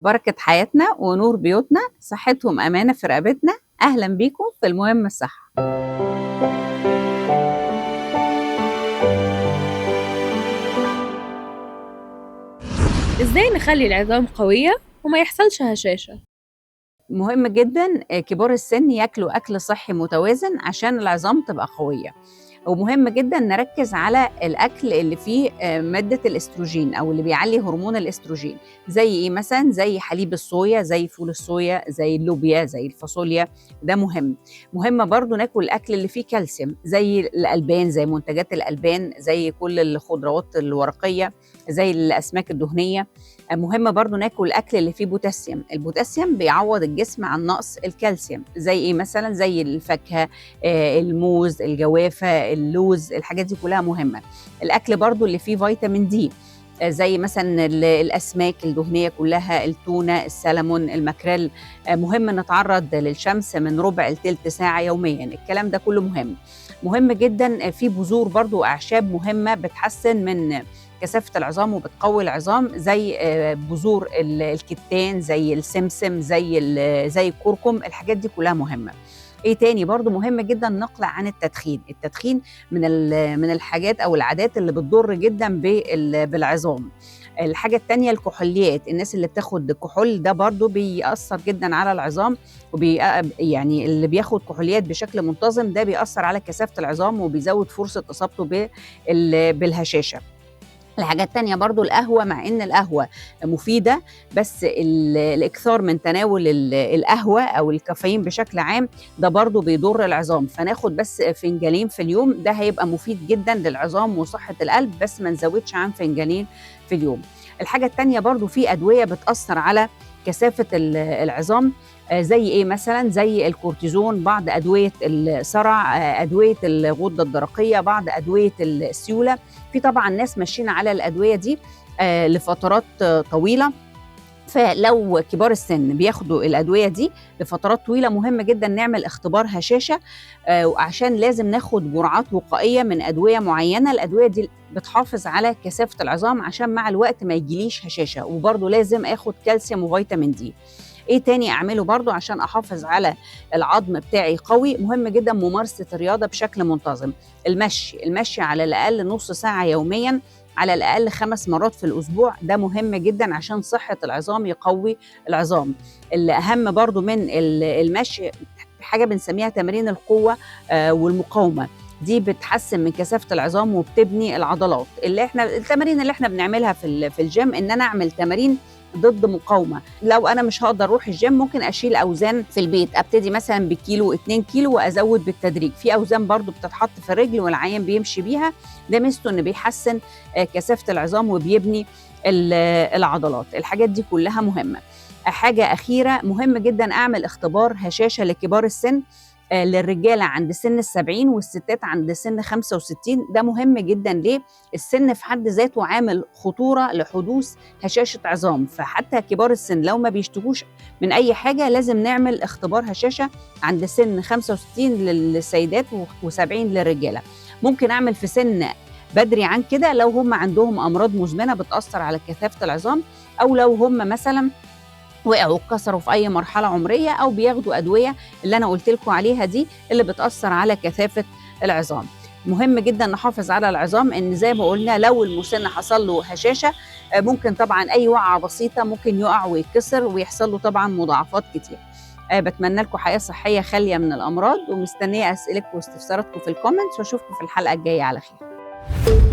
بركة حياتنا ونور بيوتنا، صحتهم أمانة في رقبتنا. أهلا بيكم في المهم الصح. إزاي نخلّي العظام قوية وما يحصلش هشاشة؟ مهم جدا كبار السن ياكلوا أكل صحي متوازن عشان العظام تبقى قوية. ومهم جدا نركز على الأكل اللي فيه مادة الاستروجين أو اللي بيعلي هرمون الاستروجين، زي إيه مثلا؟ زي حليب الصويا، زي فول الصويا، زي اللوبيا، زي الفاصوليا. ده مهم برضو ناكل الأكل اللي فيه كالسيوم، زي الألبان، زي منتجات الألبان، زي كل الخضروات الورقية، زي الأسماك الدهنية. مهم برضو ناكل الأكل اللي فيه بوتاسيوم. البوتاسيوم بيعوض الجسم عن نقص الكالسيوم، زي إيه مثلا؟ زي الفاكهة، الموز، الجوافة، اللوز. الحاجات دي كلها مهمة. الأكل برضو اللي فيه فيتامين دي، زي مثلا الأسماك الدهنية كلها، التونة، السلمون، الماكريل. مهم نتعرض للشمس من ربع لتلت ساعة يوميا. الكلام ده كله مهم جدا. في بذور برضو وأعشاب مهمة بتحسن من كثافة العظام وبتقوي العظام، زي بذور الكتان، زي السمسم، زي الكركم. الحاجات دي كلها مهمة. ايه تاني برضو مهم جدا؟ نقلع عن التدخين من الحاجات او العادات اللي بتضر جدا بالعظام. الحاجة التانية الكحوليات، الناس اللي بتاخد كحول ده برضو بيأثر جدا على العظام، يعني اللي بياخد كحوليات بشكل منتظم ده بيأثر على كثافة العظام وبيزود فرصة إصابته بالهشاشة. الحاجات التانية برضو القهوة، مع إن القهوة مفيدة، بس الإكثار من تناول القهوة أو الكافيين بشكل عام ده برضو بيضر العظام. فناخد بس فنجانين في اليوم، ده هيبقى مفيد جدا للعظام وصحة القلب، بس ما نزودش عن فنجانين في اليوم. الحاجة التانية برضو في أدوية بتأثر على كثافة العظام، زي إيه مثلا؟ زي الكورتيزون، بعض أدوية الصرع، أدوية الغدة الدرقية، بعض أدوية السيولة. في طبعا ناس ماشيين على الأدوية دي لفترات طويلة. فلو كبار السن بياخدوا الأدوية دي لفترات طويلة، مهم جدا نعمل اختبار هشاشة، عشان لازم ناخد جرعات وقائية من أدوية معينة. الأدوية دي بتحافظ على كثافة العظام عشان مع الوقت ما يجيليش هشاشة. وبرضه لازم اخد كالسيوم وفيتامين دي. ايه تاني اعمله برضو عشان احافظ على العظم بتاعي قوي؟ مهم جدا ممارسة الرياضة بشكل منتظم. المشي على الاقل نص ساعة يوميا، على الاقل 5 مرات في الاسبوع. ده مهم جدا عشان صحة العظام، يقوي العظام. الاهم برضو من المشي حاجة بنسميها تمارين القوة والمقاومة. دي بتحسن من كثافة العظام وبتبني العضلات. التمارين اللي احنا بنعملها في الجيم، ان انا اعمل تمارين ضد مقاومه. لو انا مش هقدر اروح الجيم، ممكن اشيل اوزان في البيت، ابتدي مثلا بكيلو 2 كيلو وازود بالتدريج. في اوزان برضو بتتحط في الرجل والعيان بيمشي بيها، ده ميزته ان بيحسن كثافه العظام وبيبني العضلات. الحاجات دي كلها مهمه. حاجه اخيره، مهم جدا اعمل اختبار هشاشه لكبار السن، للرجالة عند سن 70 والستات عند سن 65. ده مهم جدا. ليه؟ السن في حد ذاته عامل خطورة لحدوث هشاشة عظام. فحتى كبار السن لو ما بيشتكوش من أي حاجة، لازم نعمل اختبار هشاشة عند سن 65 للسيدات و70 للرجالة. ممكن أعمل في سن بدري عن كده لو هم عندهم أمراض مزمنة بتأثر على كثافة العظام، أو لو هم مثلا وقعوا اتكسروا في أي مرحلة عمرية، أو بياخدوا أدوية اللي أنا قلت لكم عليها دي اللي بتأثر على كثافة العظام. مهم جدا نحافظ على العظام، ان زي ما قلنا لو المسن حصل له هشاشه، ممكن طبعا اي وقعه بسيطه ممكن يقع ويتكسر ويحصل له طبعا مضاعفات كتير. بتمنى لكم حياه صحيه خاليه من الامراض، ومستنيه اسئلتكم واستفساراتكم في الكومنتس، واشوفكم في الحلقه الجايه على خير.